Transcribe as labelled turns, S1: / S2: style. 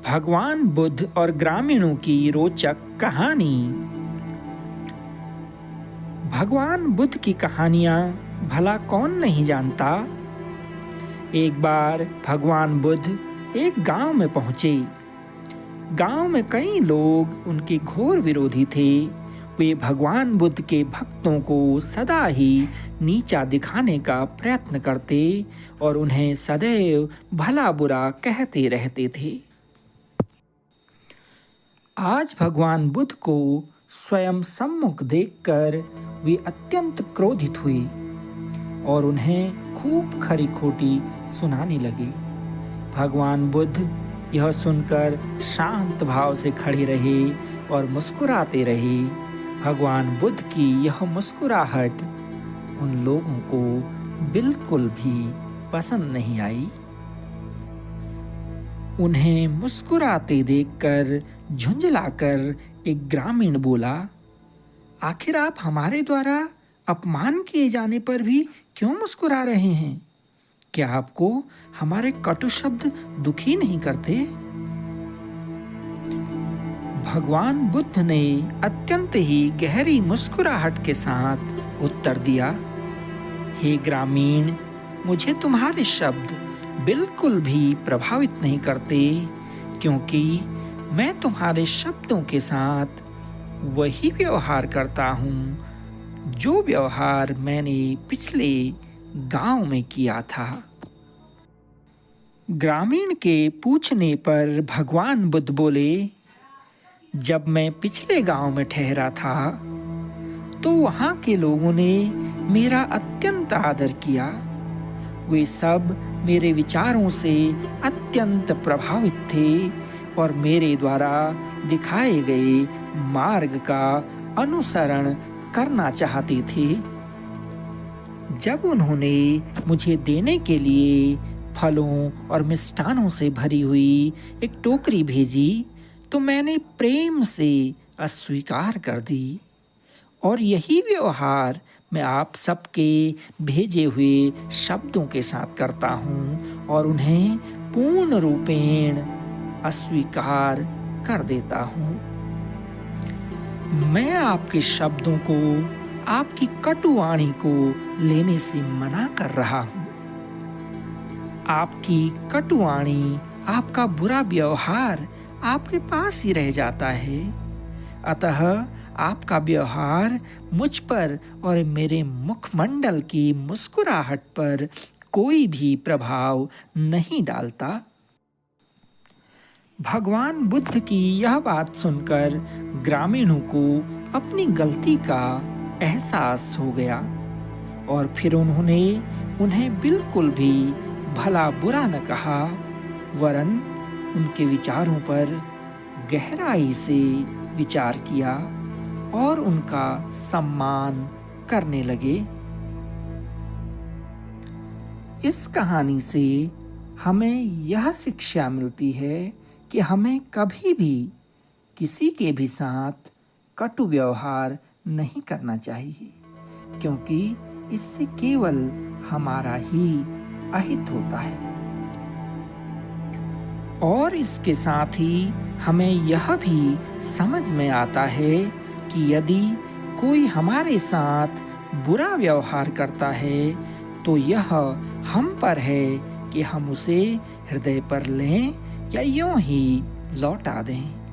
S1: भगवान बुद्ध और ग्रामीणों की रोचक कहानी। भगवान बुद्ध की कहानियां भला कौन नहीं जानता। एक बार भगवान बुद्ध एक गांव में पहुंचे। गांव में कई लोग उनके घोर विरोधी थे। वे भगवान बुद्ध के भक्तों को सदा ही नीचा दिखाने का प्रयत्न करते और उन्हें सदैव भला बुरा कहते रहते थे। आज भगवान बुद्ध को स्वयं सम्मुख देखकर वे अत्यंत क्रोधित हुए और उन्हें खूब खरी खोटी सुनाने लगे। भगवान बुद्ध यह सुनकर शांत भाव से खड़े रहे और मुस्कुराते रहे। भगवान बुद्ध की यह मुस्कुराहट उन लोगों को बिल्कुल भी पसंद नहीं आई। उन्हें मुस्कुराते देखकर झुंझलाकर एक ग्रामीण बोला, आखिर आप हमारे द्वारा अपमान किए जाने पर भी क्यों मुस्कुरा रहे हैं? क्या आपको हमारे कटु शब्द दुखी नहीं करते? भगवान बुद्ध ने अत्यंत ही गहरी मुस्कुराहट के साथ उत्तर दिया, हे ग्रामीण, मुझे तुम्हारे शब्द बिल्कुल भी प्रभावित नहीं करते, क्योंकि मैं तुम्हारे शब्दों के साथ वही व्यवहार करता हूँ जो व्यवहार मैंने पिछले गांव में किया था। ग्रामीण के पूछने पर भगवान बुद्ध बोले, जब मैं पिछले गांव में ठहरा था तो वहां के लोगों ने मेरा अत्यंत आदर किया। वे सब मेरे विचारों से अत्यंत प्रभावित थे और मेरे द्वारा दिखाए गए मार्ग का अनुसरण करना चाहते थे। जब उन्होंने मुझे देने के लिए फलों और मिष्ठानों से भरी हुई एक टोकरी भेजी तो मैंने प्रेम से अस्वीकार कर दी। और यही व्यवहार मैं आप सबके भेजे हुए शब्दों के साथ करता हूँ और उन्हें पूर्ण रूपेण अस्वीकार कर देता हूँ। मैं आपके शब्दों को, आपकी कटुवाणी को लेने से मना कर रहा हूँ। आपकी कटुवाणी, आपका बुरा व्यवहार आपके पास ही रह जाता है। अतः आपका व्यवहार मुझ पर और मेरे मुखमंडल की मुस्कुराहट पर कोई भी प्रभाव नहीं डालता। भगवान बुद्ध की यह बात सुनकर ग्रामीणों को अपनी गलती का एहसास हो गया और फिर उन्होंने उन्हें बिल्कुल भी भला बुरा न कहा, वरन उनके विचारों पर गहराई से विचार किया और उनका सम्मान करने लगे। इस कहानी से हमें यह शिक्षा मिलती है कि हमें कभी भी किसी के भी साथ कटु व्यवहार नहीं करना चाहिए, क्योंकि इससे केवल हमारा ही अहित होता है। और इसके साथ ही हमें यह भी समझ में आता है कि यदि कोई हमारे साथ बुरा व्यवहार करता है तो यह हम पर है कि हम उसे हृदय पर लें या यूं ही लौटा दें।